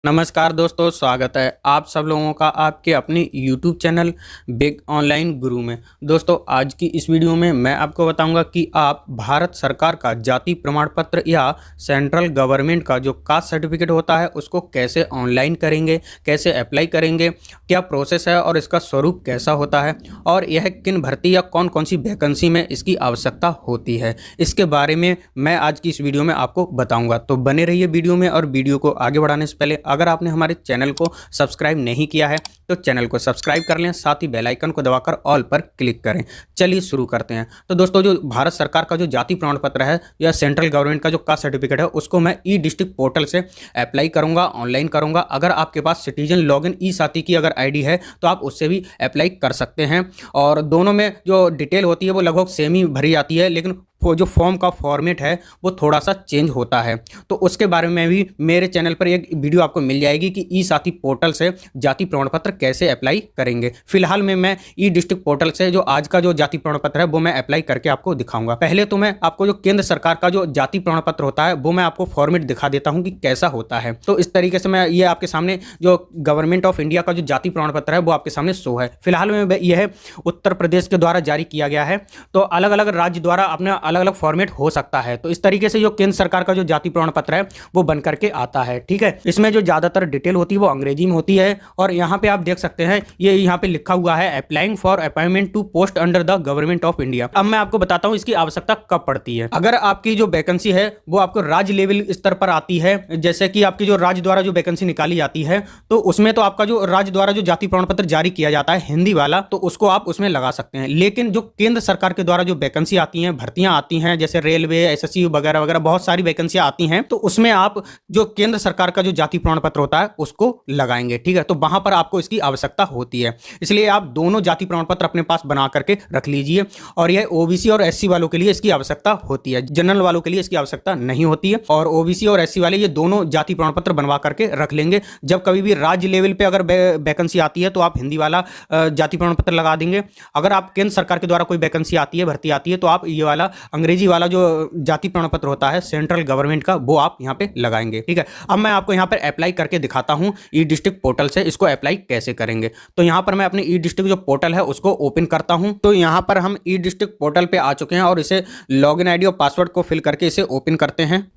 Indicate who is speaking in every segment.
Speaker 1: नमस्कार दोस्तों, स्वागत है आप सब लोगों का आपके अपने YouTube चैनल बिग ऑनलाइन गुरु में। दोस्तों, आज की इस वीडियो में मैं आपको बताऊंगा कि आप भारत सरकार का जाति प्रमाण पत्र या सेंट्रल गवर्नमेंट का जो कास्ट सर्टिफिकेट होता है उसको कैसे ऑनलाइन करेंगे, कैसे अप्लाई करेंगे, क्या प्रोसेस है और इसका स्वरूप कैसा होता है और यह किन भर्ती या कौन कौन सी वैकेंसी में इसकी आवश्यकता होती है, इसके बारे में मैं आज की इस वीडियो में आपको बताऊँगा। तो बने रहिए वीडियो में। और वीडियो को आगे बढ़ाने से पहले अगर आपने हमारे चैनल को सब्सक्राइब नहीं किया है तो चैनल को सब्सक्राइब कर लें, साथ ही बेल आइकन को दबाकर ऑल पर क्लिक करें। चलिए शुरू करते हैं। तो दोस्तों, जो भारत सरकार का जो जाति प्रमाण पत्र है या सेंट्रल गवर्नमेंट का जो कास्ट सर्टिफिकेट है उसको मैं ई डिस्ट्रिक्ट पोर्टल से अप्लाई करूंगा, ऑनलाइन करूंगा। अगर आपके पास सिटीजन लॉगिन ई साथी की अगर आईडी है तो आप उससे भी अप्लाई कर सकते हैं। और दोनों में जो डिटेल होती है वो लगभग सेम ही भरी जाती है, लेकिन वो जो फॉर्म का फॉर्मेट है वो थोड़ा सा चेंज होता है। तो उसके बारे में भी मेरे चैनल पर एक वीडियो आपको मिल जाएगी कि ई साथी पोर्टल से जाति प्रमाण पत्र कैसे अप्लाई करेंगे। फिलहाल में मैं ई डिस्ट्रिक्ट पोर्टल से जो आज का जो जाति प्रमाण पत्र है वो मैं अप्लाई करके आपको दिखाऊंगा। पहले तो मैं आपको जो केंद्र सरकार का जो जाति प्रमाण पत्र होता है वो मैं आपको फॉर्मेट दिखा देता हूँ कि कैसा होता है। तो इस तरीके से मैं ये आपके सामने जो गवर्नमेंट ऑफ इंडिया का जो जाति प्रमाण पत्र है वो आपके सामने शो है। फिलहाल में यह उत्तर प्रदेश के द्वारा जारी किया गया है। तो अलग अलग राज्य द्वारा अपने अलग अलग फॉर्मेट हो सकता है। तो इस तरीके से जो केंद्र सरकार का जो जाति प्रमाण पत्र है वो बन करके आता है। ठीक है, इसमें जो ज्यादातर डिटेल होती है वो अंग्रेजी में होती है। और यहाँ पे आप देख सकते हैं ये यहाँ पे लिखा हुआ है applying for appointment to post under the government of India. अब मैं आपको बताता हूँ इसकी आवश्यकता कब पड़ती है। अगर आपकी जो वैकेंसी है वो आपको राज्य लेवल स्तर पर आती है, जैसे कि आपकी जो राज्य द्वारा जो वैकेंसी निकाली जाती है तो उसमें तो आपका जो राज्य द्वारा जो जाति प्रमाण पत्र जारी किया जाता है हिंदी वाला, तो उसको आप उसमें लगा सकते हैं। लेकिन जो केंद्र सरकार के द्वारा जो वैकेंसी आती है, भर्तियां आती हैं, जैसे रेलवे, एसएससी वगैरह वगैरह बहुत सारी वैकेंसियां आती हैं, तो उसमें आप जो केंद्र सरकार का जो जाति प्रमाण पत्र होता है उसको लगाएंगे। ठीक है, तो वहां पर आपको इसकी आवश्यकता होती है। इसलिए आप दोनों जाति प्रमाण पत्र अपने पास बना करके रख लीजिए। और यह ओबीसी और एससी वालों के लिए इसकी आवश्यकता होती है, जनरल वालों के लिए इसकी आवश्यकता नहीं होती है। और ओबीसी और एससी वाले ये दोनों जाति प्रमाण पत्र बनवा करके रख लेंगे। जब कभी भी राज्य लेवल पे अगर वैकेंसी आती है तो आप हिंदी वाला जाति प्रमाण पत्र लगा देंगे। अगर आप केंद्र सरकार के द्वारा कोई वैकेंसी आती है, भर्ती आती है, तो आप ये वाला अंग्रेजी वाला जो जाति प्रमाण पत्र होता है सेंट्रल गवर्नमेंट का वो आप यहाँ पे लगाएंगे। ठीक है, अब मैं आपको यहाँ पर अप्लाई करके दिखाता हूँ ई डिस्ट्रिक्ट पोर्टल से इसको अप्लाई कैसे करेंगे। तो यहाँ पर मैं अपने ई डिस्ट्रिक्ट जो पोर्टल है उसको ओपन करता हूँ। तो यहाँ पर हम ई डिस्ट्रिक्ट पोर्टल पे आ चुके हैं और इसे लॉगिन आईडी और पासवर्ड को फिल करके इसे ओपन करते हैं।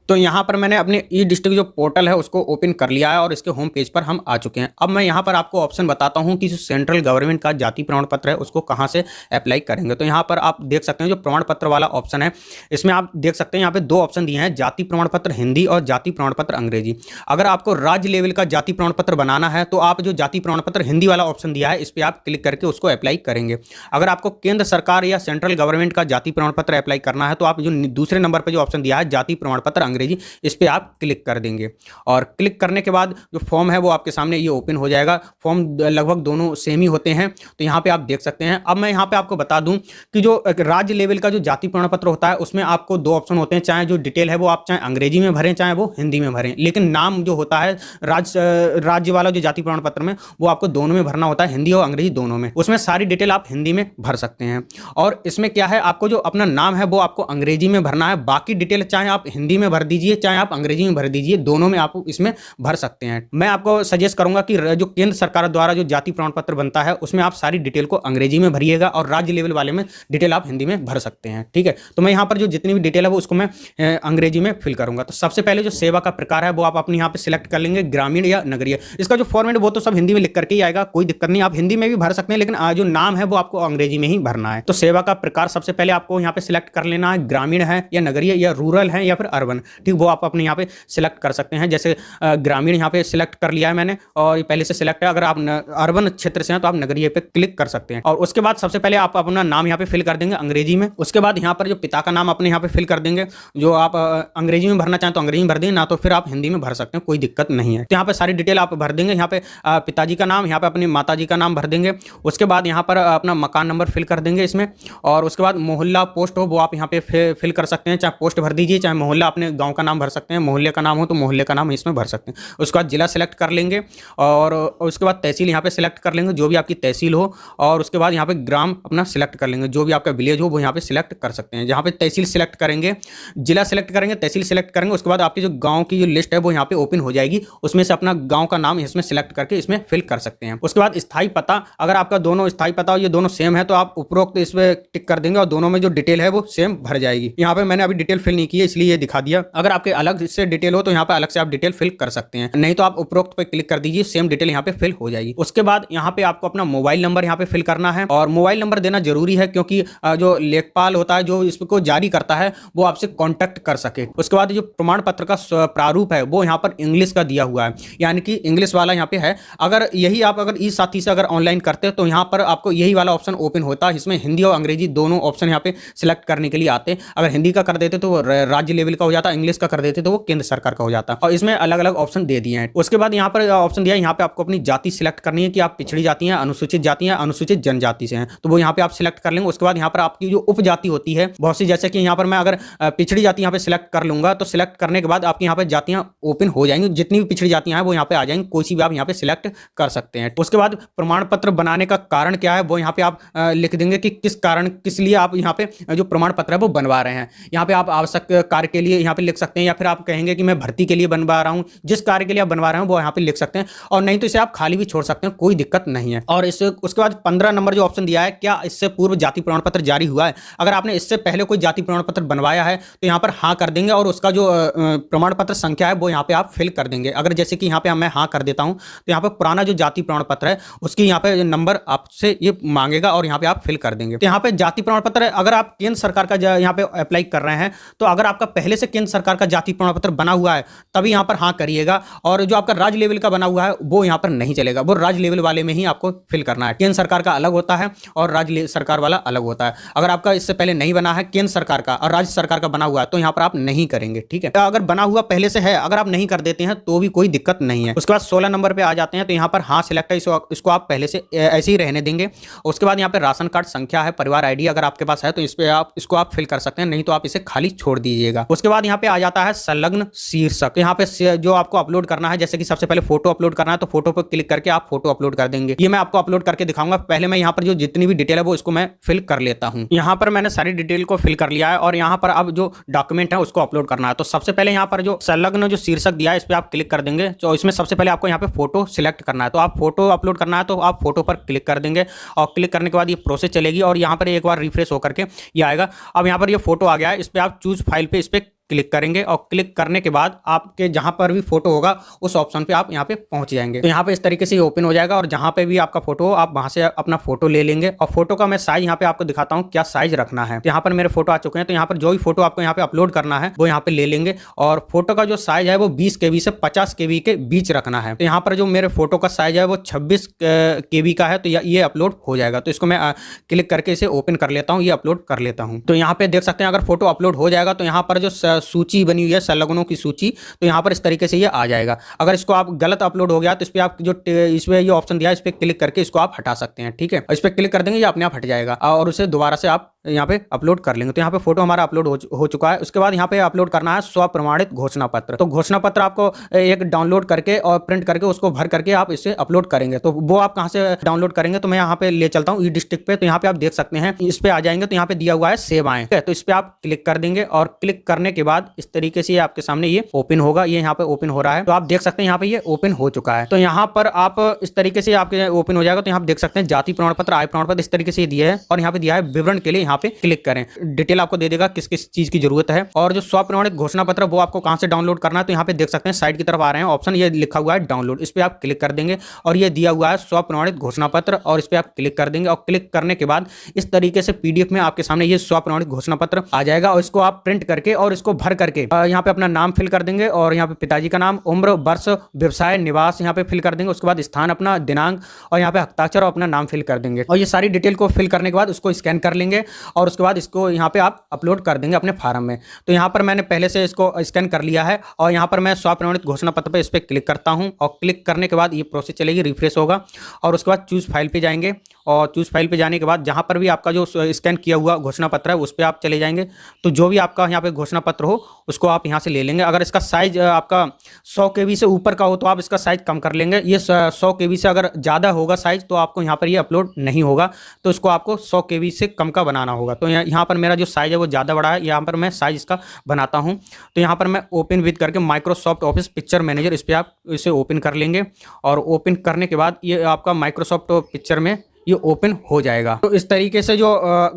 Speaker 1: तो यहाँ पर मैंने अपने ई डिस्ट्रिक्ट जो पोर्टल है उसको ओपन कर लिया है और इसके होम पेज पर हम आ चुके हैं। अब मैं यहाँ पर आपको ऑप्शन बताता हूँ कि जो सेंट्रल गवर्नमेंट का जाति प्रमाण पत्र है उसको कहाँ से अप्लाई करेंगे। तो यहाँ पर आप देख सकते हैं जो प्रमाण पत्र वाला ऑप्शन है, इसमें आप देख सकते हैं यहाँ पे दो ऑप्शन दिए हैं, जाति प्रमाण पत्र हिंदी और जाति प्रमाण पत्र अंग्रेजी। अगर आपको राज्य लेवल का जाति प्रमाण पत्र बनाना है तो आप जो जाति प्रमाण पत्र हिंदी वाला ऑप्शन दिया है इस पर आप क्लिक करके उसको अप्लाई करेंगे। अगर आपको केंद्र सरकार या सेंट्रल गवर्नमेंट का जाति प्रमाण पत्र अप्लाई करना है तो आप जो दूसरे नंबर पर जो ऑप्शन दिया है जाति प्रमाण पत्र अंग्रेजी, इस पे आप क्लिक कर देंगे। और क्लिक करने के बाद जो फॉर्म है वो आपके सामने ये ओपन हो जाएगा। फॉर्म लगभग दोनों सेम ही होते हैं, तो यहाँ पे आप देख सकते हैं। अब मैं यहाँ पे आपको बता दूं कि जो राज्य लेवल का जो जाति प्रमाण पत्र होता है उसमें आपको दो ऑप्शन होते हैं, चाहे जो डिटेल है वो आप चाहे अंग्रेजी में भरें चाहे वो हिंदी में भरें। लेकिन नाम जो होता है राज्य वाला जो जाति प्रमाण पत्र में वो आपको दोनों में भरना होता है, हिंदी और अंग्रेजी दोनों में। उसमें सारी डिटेल आप हिंदी में भर सकते हैं। और इसमें क्या है, आपको जो अपना नाम है वो आपको अंग्रेजी में भरना है, बाकी डिटेल चाहे आप हिंदी में भर दीजिए चाहे आप अंग्रेजी में भर दीजिए, दोनों में आप इसमें भर सकते हैं। मैं आपको सजेस्ट करूंगा कि जो केंद्र सरकार द्वारा जो जाति प्रमाण पत्र बनता है उसमें आप सारी डिटेल को अंग्रेजी में भरिएगा और राज्य लेवल वाले में डिटेल आप हिंदी में भर सकते हैं। ठीक है, तो मैं यहाँ पर जो जितनी भी डिटेल है वो उसको मैं अंग्रेजी में फिल करूंगा। तो सबसे पहले जो सेवा का प्रकार है वो आप अपने यहाँ पे सिलेक्ट कर लेंगे, ग्रामीण या नगरीय। इसका जो फॉर्मेट वो तो सब हिंदी में लिख करके ही आएगा, कोई दिक्कत नहीं, आप हिंदी में भी भर सकते हैं, लेकिन जो नाम है वो आपको अंग्रेजी में ही भरना है। तो सेवा का प्रकार सबसे पहले आपको यहाँ पे सिलेक्ट कर लेना है, ग्रामीण है या नगरीय या रूरल है या फिर अर्बन। ठीक, वो आप अपने यहाँ पे सिलेक्ट कर सकते हैं। जैसे ग्रामीण यहाँ पे सिलेक्ट कर लिया है मैंने और ये पहले से सिलेक्ट है। अगर आप अर्बन क्षेत्र से हैं तो आप नगरीय पे क्लिक कर सकते हैं। और उसके बाद सबसे पहले आप अपना नाम यहाँ पे फिल कर देंगे अंग्रेजी में। उसके बाद यहाँ पर जो पिता का नाम अपने यहाँ पे फिल कर देंगे, जो आप अंग्रेजी में भरना चाहें तो अंग्रेजी में भर देंगे, ना तो फिर आप हिंदी में भर सकते हैं, कोई दिक्कत नहीं है। तो यहाँ पे सारी डिटेल आप भर देंगे। यहाँ पे पिताजी का नाम, यहाँ पे अपनी माता जी का नाम भर देंगे। उसके बाद यहाँ पर अपना मकान नंबर फिल कर देंगे इसमें। और उसके बाद मोहल्ला पोस्ट हो वो आप यहाँ पे फिल कर सकते हैं, चाहे पोस्ट भर दीजिए चाहे मोहल्ला अपने गाँव का नाम भर सकते हैं, मोहल्ले का नाम हो तो मोहल्ले का नाम इसमें भर सकते हैं। उसके बाद जिला सेलेक्ट कर लेंगे और उसके बाद तहसील यहाँ पे सिलेक्ट कर लेंगे, जो भी आपकी तहसील हो, और उसके बाद यहाँ पे ग्राम अपना सिलेक्ट कर लेंगे, जो भी आपका विलेज हो वो यहाँ पे सिलेक्ट कर सकते हैं। जहाँ पे तहसील सिलेक्ट करेंगे, जिला सेलेक्ट करेंगे, तहसील सेलेक्ट करेंगे, उसके बाद आपकी जो गाँव की जो लिस्ट है वो यहाँ पे ओपन हो जाएगी, उसमें से अपना गाँव का नाम इसमें सिलेक्ट करके इसमें फिल कर सकते हैं। उसके बाद स्थायी पता, अगर आपका दोनों स्थायी पता और ये दोनों सेम है तो आप उपरोक्त इसमें टिक कर देंगे और दोनों में जो डिटेल है वो सेम भर जाएगी। यहाँ पे मैंने अभी डिटेल फिल नहीं की है इसलिए ये दिखा दिया। अगर आपके अलग से डिटेल हो तो यहाँ पे अलग से आप डिटेल फिल कर सकते हैं, नहीं तो आप उपरोक्त पे क्लिक कर दीजिए, सेम डिटेल यहाँ पे फिल हो जाएगी। उसके बाद यहाँ पे आपको अपना मोबाइल नंबर यहाँ पे फिल करना है और मोबाइल नंबर देना जरूरी है क्योंकि जो लेखपाल होता है जो इसको जारी करता है वो आपसे कॉन्टेक्ट कर सके। उसके बाद जो प्रमाण पत्र का प्रारूप है वो यहाँ पर इंग्लिश का दिया हुआ है, यानी कि इंग्लिश वाला यहाँ पे है। अगर यही आप अगर इस साथी से अगर ऑनलाइन करते हो तो यहाँ पर आपको यही वाला ऑप्शन ओपन होता है, इसमें हिंदी और अंग्रेजी दोनों ऑप्शन यहाँ पे सिलेक्ट करने के लिए आते हैं। अगर हिंदी का कर देते तो वो राज्य लेवल का हो जाता, इंग्लिश का कर देते तो वो केंद्र सरकार का हो जाता, और इसमें अलग अलग ऑप्शन दे दिए हैं। उसके बाद यहाँ पर ऑप्शन दिया है, यहाँ पे आपको अपनी जाति सिलेक्ट करनी है कि आप पिछड़ी जाति हैं, अनुसूचित जाति हैं, अनुसूचित जनजाति से हैं, तो वो यहाँ पे आप सिलेक्ट कर लेंगे। उसके बाद यहाँ पर आपकी जो उपजाति होती है बहुत सी, जैसे कि यहाँ पर मैं अगर पिछड़ी जाति यहाँ पे सिलेक्ट कर लूंगा तो सिलेक्ट करने के बाद आपकी यहाँ पे जातियां ओपन हो जाएंगी, जितनी भी पिछड़ी जातियां हैं वो यहाँ पे आ जाएंगी, कोई सी भी आप यहाँ पे सिलेक्ट कर सकते हैं। उसके बाद प्रमाण पत्र बनाने का कारण क्या है वो यहाँ पे आप लिख देंगे कि किस कारण, किस लिए आप यहाँ पे जो प्रमाण पत्र है वो बनवा रहे हैं। यहाँ पे आप आवश्यक कार्य के लिए यहाँ पे लिख सकते हैं, या फिर आप कहेंगे कि मैं भर्ती के लिए बनवा रहा हूँ, जिस कार्य के लिए आप बनवा रहे हैं वो यहाँ पे लिख सकते हैं, और नहीं तो इसे आप खाली भी छोड़ सकते हैं, कोई दिक्कत नहीं है। और इससे उसके बाद 15 नंबर जो ऑप्शन दिया है, क्या इससे पूर्व जाति प्रमाण पत्र जारी हुआ है। अगर आपने इससे पहले कोई जाति प्रमाण पत्र बनवाया है तो यहाँ पर हाँ कर देंगे और उसका जो प्रमाण पत्र संख्या है वो यहाँ पे आप फिल कर देंगे। अगर जैसे कि यहाँ पे मैं हाँ कर देता हूँ तो यहाँ पे पुराना जो जाति प्रमाण पत्र है उसकी यहाँ पे नंबर आपसे ये मांगेगा और यहाँ पे आप फिल कर देंगे। तो यहाँ पे जाति प्रमाण पत्र अगर आप केंद्र सरकार का यहाँ पे अप्लाई कर रहे हैं तो अगर आपका पहले से केंद्र सरकार का जाति प्रमाण पत्र बना हुआ है तभी यहाँ पर हाँ करिएगा, और जो आपका राज्य लेवल का बना हुआ है वो यहाँ पर नहीं चलेगा, वो राज्य लेवल वाले में ही आपको फिल करना है। केंद्र सरकार का अलग होता है और राज्य सरकार वाला अलग होता है। अगर आपका इससे पहले नहीं बना है केंद्र सरकार का और राज्य सरकार का बना हुआ है तो यहाँ पर आप नहीं करेंगे, ठीक है। अगर बना हुआ पहले से है, अगर आप नहीं कर देते हैं तो भी कोई दिक्कत नहीं है। उसके बाद 16 नंबर पे आ जाते हैं, तो यहाँ पर हाँ सिलेक्ट है, इसको आप पहले से ऐसे ही रहने देंगे। उसके बाद यहाँ पे राशन कार्ड संख्या है, परिवार आईडी अगर आपके पास है तो इस पे आप इसको आप फिल कर सकते हैं, नहीं तो आप इसे खाली छोड़ दीजिएगा। उसके बाद यहाँ पे आ जाता है संलग्न शीर्षक। यहाँ पे जो आपको अपलोड करना है, जैसे कि सबसे पहले फोटो अपलोड करना है तो फोटो पर क्लिक करके आप फोटो अपलोड कर देंगे। ये मैं आपको अपलोड करके दिखाऊंगा। पहले मैं यहाँ पर जो जितनी भी डिटेल है वो इसको मैं फिल कर लेता हूँ। यहाँ पर मैंने सारी डिटेल को फिल कर लिया है और यहाँ पर अब जो डॉक्यूमेंट है उसको अपलोड करना है। तो सबसे पहले यहाँ पर जो संलग्न जो शीर्षक दिया है इस पर आप क्लिक कर देंगे। तो इसमें सबसे पहले आपको यहाँ पे फोटो सिलेक्ट करना है, तो आप फोटो अपलोड करना है तो आप फोटो पर क्लिक कर देंगे और क्लिक करने के बाद ये प्रोसेस चलेगी और यहाँ पर एक बार रिफ्रेश होकर के ये आएगा। अब यहाँ पर ये फोटो आ गया है, इस पर आप चूज फाइल पे इस पर क्लिक करेंगे और क्लिक करने के बाद आपके जहां पर भी फोटो होगा उस ऑप्शन पे आप यहां पे पहुंच जाएंगे। तो यहां पे इस तरीके से ओपन हो जाएगा और जहां पे भी आपका फोटो हो आप वहां से अपना फोटो ले लेंगे। और फोटो का मैं साइज यहां पे आपको दिखाता हूं क्या साइज रखना है। तो यहां पर मेरे फोटो आ चुके हैं, तो यहां पर जो भी फोटो आपको यहां पे अपलोड करना है वो यहां पे ले लेंगे और फोटो का जो साइज है वो 20 KB से 50 KB के बीच रखना है। तो यहाँ पर जो मेरे फोटो का साइज है वो 26 KB का है, तो ये अपलोड हो जाएगा। तो इसको मैं क्लिक करके इसे ओपन कर लेता हूँ, ये अपलोड कर लेता हूँ। तो यहाँ पे देख सकते हैं अगर फोटो अपलोड हो जाएगा तो यहाँ पर जो सूची बनी हुई है संलग्नों की सूची, तो यहाँ पर इस तरीके से ये आ जाएगा। अगर इसको आप गलत अपलोड हो गया तो इस पर आप जो इसमें ये ऑप्शन दिया है इस पर क्लिक करके इसको आप हटा सकते हैं, ठीक है। इस पर क्लिक कर देंगे ये अपने आप हट जाएगा और उसे दोबारा से आप यहाँ पे अपलोड कर लेंगे। तो यहाँ पे फोटो हमारा अपलोड हो चुका है। उसके बाद यहाँ पे अपलोड करना है स्वप्रमाणित घोषणा पत्र। तो घोषणा पत्र आपको एक डाउनलोड करके और प्रिंट करके उसको भर करके आप इसे अपलोड करेंगे। तो वो आप कहाँ से डाउनलोड करेंगे, तो मैं यहाँ पे ले चलता हूँ ई डिस्ट्रिक्ट पे। तो यहाँ पे आप देख सकते हैं इस पे आ जाएंगे तो यहाँ पे दिया हुआ है सेवाएं, तो इस पे आप क्लिक कर देंगे और क्लिक करने के बाद इस तरीके से आपके सामने ये ओपन होगा। ये यहाँ पे ओपन हो रहा है, तो आप देख सकते हैं यहाँ पे ये ओपन हो चुका है। तो यहाँ पर आप इस तरीके से आपके ओपन हो जाएगा। तो यहाँ पे देख सकते हैं जाति प्रमाण पत्र, आय प्रमाण पत्र इस तरीके से दिया है और यहाँ पे दिया है विवरण के लिए यहाँ पे क्लिक करें। डिटेल आपको दे देगा किस किस चीज की जरूरत है। और जो स्वप्रमाणित घोषणा पत्र वो आपको कहां से डाउनलोड करना है, तो यहाँ पे देख सकते हैं साइड की तरफ आ रहे हैं ऑप्शन, ये लिखा हुआ है डाउनलोड, इस पे आप क्लिक कर देंगे और ये दिया हुआ है स्वप्रमाणित घोषणा पत्र और इस पे आप क्लिक कर देंगे। और क्लिक करने के बाद इस तरीके से PDF में आपके सामने ये स्वप्रमाणित घोषणा पत्र आ जाएगा और इसको आप प्रिंट करके और इसको भर करके यहाँ पे अपना नाम फिल कर देंगे और यहाँ पे पिताजी का नाम, उम्र, वर्ष, व्यवसाय, निवास यहाँ पे फिल कर देंगे। उसके बाद स्थान अपना, दिनांक और यहाँ पे हस्ताक्षर और अपना नाम फिल कर देंगे। और ये सारी डिटेल को फिल करने के बाद उसको स्कैन कर लेंगे और उसके बाद इसको यहाँ पे आप अपलोड कर देंगे अपने फार्म में। तो यहाँ पर मैंने पहले से इसको स्कैन कर लिया है और यहाँ पर मैं स्वप्रमाणित घोषणा पत्र पे इस पर क्लिक करता हूँ और क्लिक करने के बाद ये प्रोसेस चलेगी, रिफ्रेश होगा और उसके बाद चूज फाइल पे जाएंगे और चूज फाइल पे जाने के बाद जहाँ पर भी आपका जो स्कैन किया हुआ घोषणा पत्र है उस पर आप चले जाएंगे। तो जो भी आपका यहाँ पे घोषणा पत्र हो उसको आप यहाँ से ले लेंगे। अगर इसका साइज आपका 100 KB से ऊपर का हो तो आप इसका साइज कम कर लेंगे। ये 100 KB से अगर ज़्यादा होगा साइज तो आपको यहाँ पर ये अपलोड नहीं होगा, तो इसको आपको 100 KB से कम का बनाना होगा। तो यहाँ पर मेरा जो साइज है वो ज़्यादा बड़ा है, यहाँ पर मैं साइज इसका बनाता हूँ। तो यहाँ पर मैं ओपन विद करके माइक्रोसॉफ्ट ऑफिस पिक्चर मैनेजर इस पर आप इसे ओपन कर लेंगे। और ओपन करने के बाद ये आपका माइक्रोसॉफ्ट पिक्चर में ये ओपन हो जाएगा। तो इस तरीके से जो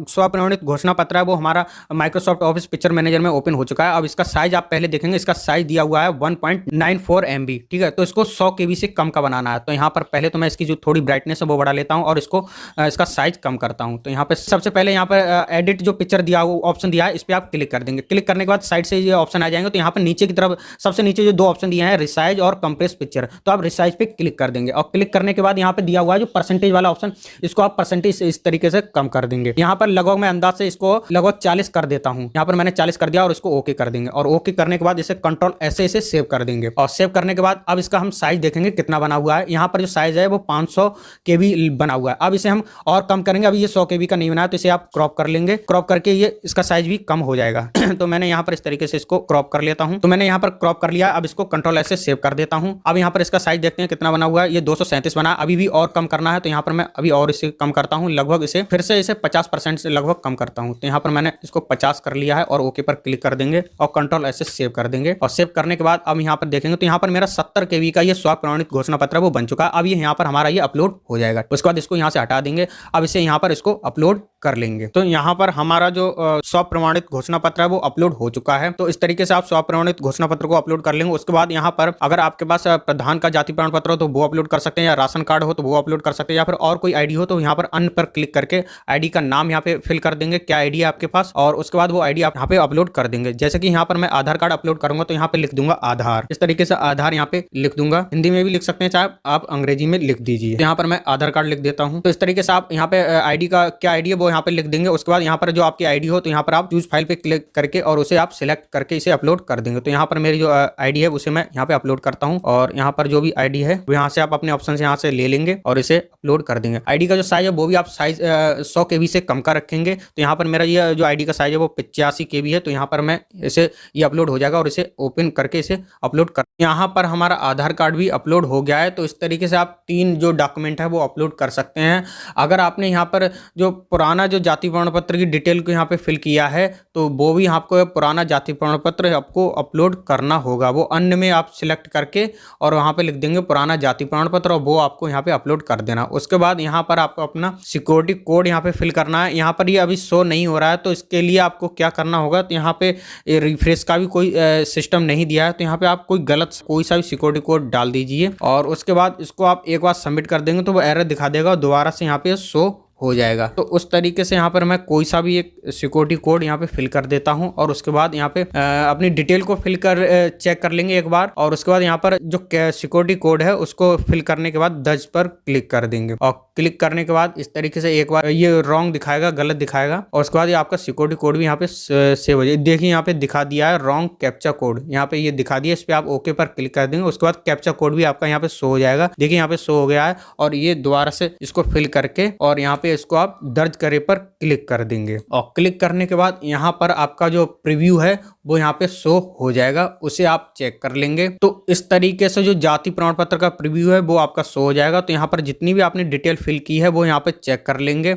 Speaker 1: स्वप्रमाणित घोषणा पत्र है वो हमारा माइक्रोसॉफ्ट ऑफिस पिक्चर मैनेजर में ओपन हो चुका है। अब इसका साइज आप पहले देखेंगे, इसका साइज दिया हुआ है 1.94 MB, ठीक है। तो इसको 100 KB से कम का बनाना है। तो यहाँ पर पहले तो मैं इसकी जो थोड़ी ब्राइटनेस है वो बढ़ा लेता हूँ और इसको इसका साइज कम करता हूँ। तो यहाँ पर सबसे पहले यहाँ पर एडिट जो पिक्चर दिया हुआ ऑप्शन दिया है इस पर आप क्लिक कर देंगे। क्लिक करने के बाद साइड से ये ऑप्शन आ जाएंगे। तो यहाँ पर नीचे की तरफ सबसे नीचे जो दो ऑप्शन दिए हैं रिसाइज और कंप्रेस पिक्चर, तो आप रिसाइज पे क्लिक कर देंगे। और क्लिक करने के बाद यहाँ पे दिया हुआ है जो परसेंटेज वाला ऑप्शन, इसको आप परसेंटेज इस तरीके से कम कर देंगे। यहाँ पर लगभग मैं अंदाज से इसको लगभग 40 कर देता हूँ। यहाँ पर मैंने 40 कर दिया और इसको ओके कर देंगे। और ओके करने के बाद इसे कंट्रोल ऐसे इसे सेव कर देंगे। और सेव करने के बाद अब इसका हम साइज देखेंगे कितना बना हुआ है। यहाँ पर जो साइज है वो 500 KB बना हुआ है। अब इसे हम और कम करेंगे। अभी ये 100 KB का नहीं बना है तो इसे आप क्रॉप कर लेंगे। क्रॉप करके ये इसका साइज भी कम हो जाएगा। तो मैंने यहाँ पर इस तरीके से इसको क्रॉप कर लेता हूँ। तो मैंने यहाँ पर क्रॉप कर लिया। अब इसको कंट्रोल ऐसे सेव कर देता हूँ। अब यहाँ पर इसका साइज देखते हैं कितना बना हुआ है। ये 237 बना है। अभी भी और कम करना है तो यहाँ पर मैं अभी और इसे कम करता हूँ। लगभग इसे फिर से इसे 50% से लगभग कम करता हूं। तो यहाँ पर मैंने इसको 50 कर लिया है और ओके पर क्लिक कर देंगे और कंट्रोल ऐसे सेव कर देंगे। और सेव करने के बाद अब यहाँ पर देखेंगे तो यहाँ पर मेरा 70 KB का ये स्वप्रमाणित घोषणा पत्र वो बन चुका है। अब ये यहाँ पर हमारा ये अपलोड हो जाएगा। उसके बाद इसको यहाँ से हटा देंगे। अब इसे यहाँ पर इसको अपलोड कर लेंगे। तो यहाँ पर हमारा जो स्वप्रमाणित घोषणा पत्र है वो अपलोड हो चुका है। तो इस तरीके से आप स्वप्रमाणित घोषणा पत्र को अपलोड कर लेंगे। उसके बाद यहाँ पर अगर आपके पास प्रधान का जाति प्रमाण पत्र हो तो वो अपलोड कर सकते हैं, या राशन कार्ड हो तो वो अपलोड कर सकते हैं, या फिर और कोई आईडी हो तो यहाँ पर अन्य पर क्लिक करके आईडी का नाम यहाँ पे फिल कर देंगे, क्या आईडी है आपके पास, और उसके बाद वो आईडी आप यहाँ पे अपलोड कर देंगे। जैसे कि यहाँ पर मैं आधार कार्ड अपलोड करूंगा तो यहाँ पे लिख दूंगा आधार। इस तरीके से आधार यहाँ पे लिख दूंगा। हिंदी में भी लिख सकते हैं, चाहे आप अंग्रेजी में लिख दीजिए। यहाँ पर मैं आधार कार्ड लिख देता हूँ। तो इस तरीके से आप यहाँ पे आईडी का क्या आईडी है वो यहाँ पे लिख देंगे। उसके बाद यहाँ पर जो आपकी आईडी हो तो यहाँ पर आप चूज फाइल पे क्लिक करके और उसे आप सिलेक्ट करके इसे अपलोड कर देंगे। तो यहाँ पर मेरी जो आईडी है उसे मैं यहाँ पे अपलोड करता हूँ। और यहाँ पर जो भी आईडी है वो यहाँ से आप अपने ऑप्शन से यहाँ से ले लेंगे और इसे अपलोड कर देंगे। आईडी का जो साइज है वो भी आप साइज 100 KB से कम का रखेंगे। तो यहाँ पर मेरा ये जो आईडी का साइज है वो 85 KB है। तो यहाँ पर मैं इसे ये अपलोड हो जाएगा और इसे ओपन करके इसे अपलोड कर। यहाँ पर हमारा आधार कार्ड भी अपलोड हो गया है। तो इस तरीके से आप 3 जो डॉक्यूमेंट है वो अपलोड कर सकते हैं। अगर आपने यहाँ पर जो पुराना जो जाति प्रमाण पत्र की डिटेल को यहाँ पे फिल किया है तो वो भी आपको पुराना जाति प्रमाण पत्र आपको अपलोड करना होगा। वो अन्य में आप सिलेक्ट करके और वहाँ पे लिख देंगे पुराना जाति प्रमाण पत्र और वो आपको यहाँ पे अपलोड कर देना। उसके बाद यहाँ पर आपको अपना सिक्योरिटी कोड यहाँ पे फिल करना है। यहाँ पर ये अभी शो नहीं हो रहा है तो इसके लिए आपको क्या करना होगा, तो यहाँ पे रिफ्रेश का भी कोई सिस्टम नहीं दिया है। तो यहाँ पे आप कोई सा भी सिक्योरिटी कोड डाल दीजिए और उसके बाद इसको आप एक बार सबमिट कर देंगे तो वो एरर दिखा देगा और दोबारा से यहाँ पे शो हो जाएगा। तो उस तरीके से यहाँ पर मैं कोई सा भी एक सिक्योरिटी कोड यहाँ पे फिल कर देता हूँ और उसके बाद यहाँ पे अपनी डिटेल को फिल कर चेक कर लेंगे एक बार। और उसके बाद यहाँ पर जो सिक्योरिटी कोड है उसको फिल करने के बाद दर्ज पर क्लिक कर देंगे। और क्लिक करने के बाद इस तरीके से एक बार ये रॉन्ग दिखाएगा, गलत दिखाएगा और उसके बाद ये आपका सिक्योरिटी कोड भी यहाँ पे सेव हो जाए। देखिए यहाँ पे दिखा दिया है रॉन्ग कैप्चा कोड, यहाँ पे ये दिखा दिया। इस पे आप ओके पर क्लिक कर देंगे। उसके बाद कैप्चा कोड भी आपका यहाँ पे शो हो जाएगा। देखिए यहाँ पे शो हो गया है और ये दोबारा से इसको फिल करके और यहाँ पे इसको आप दर्ज करे पर क्लिक कर देंगे। और क्लिक करने के बाद यहाँ पर आपका जो प्रीव्यू है वो यहाँ पे शो हो जाएगा, उसे आप चेक कर लेंगे। तो इस तरीके से जो जाति प्रमाण पत्र का प्रीव्यू है वो आपका शो हो जाएगा। तो यहाँ पर जितनी भी आपने डिटेल फिल की है वो यहाँ पे चेक कर लेंगे,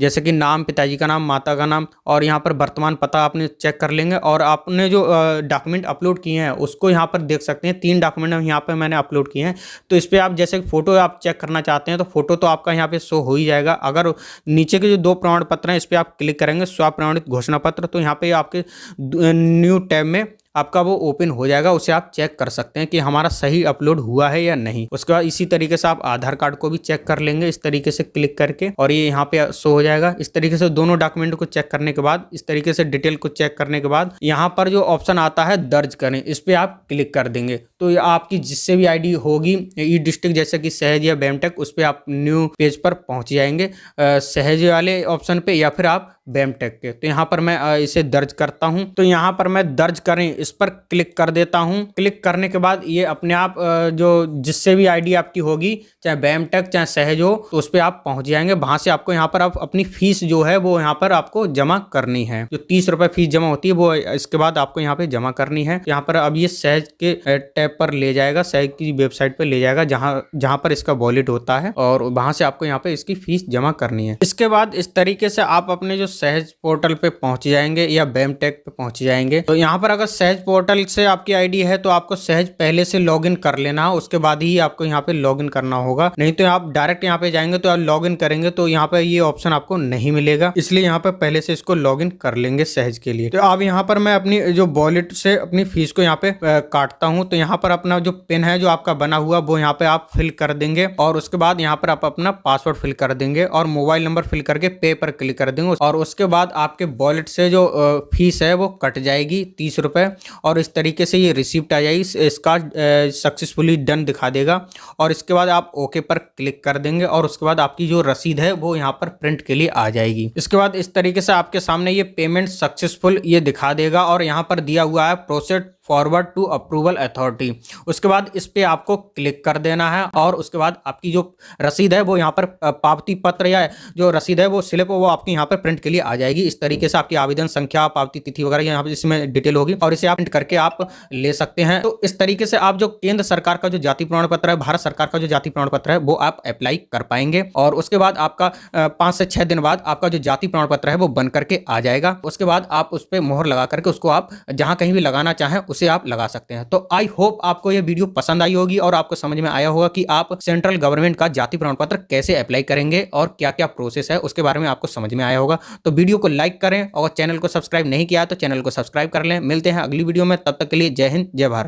Speaker 1: जैसे कि नाम, पिताजी का नाम, माता का नाम और यहाँ पर वर्तमान पता आपने चेक कर लेंगे। और आपने जो डॉक्यूमेंट अपलोड किए हैं उसको यहाँ पर देख सकते हैं। 3 डॉक्यूमेंट यहाँ पे मैंने अपलोड किए हैं। तो इस पर आप जैसे फोटो आप चेक करना चाहते हैं तो फोटो तो आपका यहाँ पे शो हो ही जाएगा। अगर नीचे के जो 2 प्रमाण पत्र हैं इस पर आप क्लिक करेंगे स्वप्रमाणित घोषणा पत्र, तो यहाँ पे आपके न्यू टैब में आपका वो ओपन हो जाएगा। उसे आप चेक कर सकते हैं कि हमारा सही अपलोड हुआ है या नहीं। उसके बाद इसी तरीके से आप आधार कार्ड को भी चेक कर लेंगे इस तरीके से क्लिक करके और ये यहाँ पे शो हो जाएगा। इस तरीके से दोनों डॉक्यूमेंट को चेक करने के बाद, इस तरीके से डिटेल को चेक करने के बाद यहाँ पर जो ऑप्शन आता है दर्ज करें, इस पर आप क्लिक कर देंगे। तो आपकी जिससे भी आईडी होगी ई डिस्ट्रिक्ट जैसे कि सहज या बेमटेक, उस पर आप न्यू पेज पर पहुंच जाएंगे, सहज वाले ऑप्शन पे या फिर आप बेमटेक के। तो यहाँ पर मैं इसे दर्ज करता हूँ। तो यहाँ पर मैं दर्ज करें इस पर क्लिक कर देता हूं। क्लिक करने के बाद ये अपने आप जो जिससे भी आईडी आपकी होगी, चाहे BAMTech चाहे सहज हो, तो उस पर आप पहुंच जाएंगे। वहां से आपको यहाँ पर आप अपनी फीस जो है वो यहाँ पर आपको जमा करनी है। जो 30 रुपए फीस जमा होती है वो इसके बाद आपको यहाँ पे जमा करनी है। यहाँ पर अब ये सहज के टैब पर ले जाएगा, सहज की वेबसाइट पर ले जाएगा जहां पर इसका वॉलेट होता है, और वहां से आपको यहाँ पे इसकी फीस जमा करनी है। इसके बाद इस तरीके से आप अपने जो सहज पोर्टल पे पहुंच जाएंगे या BAMTech पे पहुंच जाएंगे। तो यहाँ पर अगर सहज पोर्टल से आपकी आईडी है तो आपको सहज पहले से लॉगिन कर लेना है, उसके बाद ही आपको यहाँ पे लॉगिन करना होगा। नहीं तो आप डायरेक्ट यहाँ पे जाएंगे तो आप लॉगिन करेंगे तो यहाँ पे ये ऑप्शन आपको नहीं मिलेगा, इसलिए यहाँ पे पहले से इसको लॉगिन कर लेंगे सहज के लिए। तो अब यहाँ पर मैं अपनी जो वॉलेट से अपनी फीस को यहाँ पे काटता हूँ। तो यहाँ पर अपना जो पिन है जो आपका बना हुआ वो यहाँ पे आप फिल कर देंगे, और उसके बाद यहाँ पर आप अपना पासवर्ड फिल कर देंगे और मोबाइल नंबर फिल करके पे पर क्लिक कर देंगे, और उसके बाद आपके वॉलेट से जो फीस है वो कट जाएगी 30 रुपए, और इस तरीके से ये रिसिप्ट आ जाएगी, इसका सक्सेसफुली डन दिखा देगा। और इसके बाद आप ओके पर क्लिक कर देंगे, और उसके बाद आपकी जो रसीद है वो यहाँ पर प्रिंट के लिए आ जाएगी। इसके बाद इस तरीके से आपके सामने ये पेमेंट सक्सेसफुल ये दिखा देगा, और यहाँ पर दिया हुआ है proceed forward to approval authority. उसके बाद इस पे आपको क्लिक कर देना है, और उसके बाद आपकी जो रसीद है वो यहाँ पर पावती पत्र या जो रसीद है वो स्लिप वो आपकी यहाँ पर प्रिंट के लिए आ जाएगी। इस तरीके से आपकी आवेदन संख्या, पावती तिथि वगैरह यहाँ पर इसमें डिटेल होगी, और इसे आप प्रिंट करके आप ले सकते हैं। तो इस तरीके से आप जो केंद्र सरकार का जो जाति प्रमाण पत्र है, भारत सरकार का जो जाति प्रमाण पत्र है वो आप अप्लाई कर पाएंगे, और उसके बाद आपका 5 से 6 दिन बाद आपका जो जाति प्रमाण पत्र है वो बन करके आ जाएगा। उसके बाद आप उस पर मोहर लगा करके उसको आप जहां कहीं भी लगाना चाहें उसे आप लगा सकते हैं। तो आई होप आपको यह वीडियो पसंद आई होगी और आपको समझ में आया होगा कि आप सेंट्रल गवर्नमेंट का जाति प्रमाण पत्र कैसे अप्लाई करेंगे और क्या क्या प्रोसेस है उसके बारे में आपको समझ में आया होगा। तो वीडियो को लाइक करें, और चैनल को सब्सक्राइब नहीं किया तो चैनल को सब्सक्राइब कर लें। मिलते हैं अगली वीडियो में, तब तक के लिए जय हिंद जय भारत।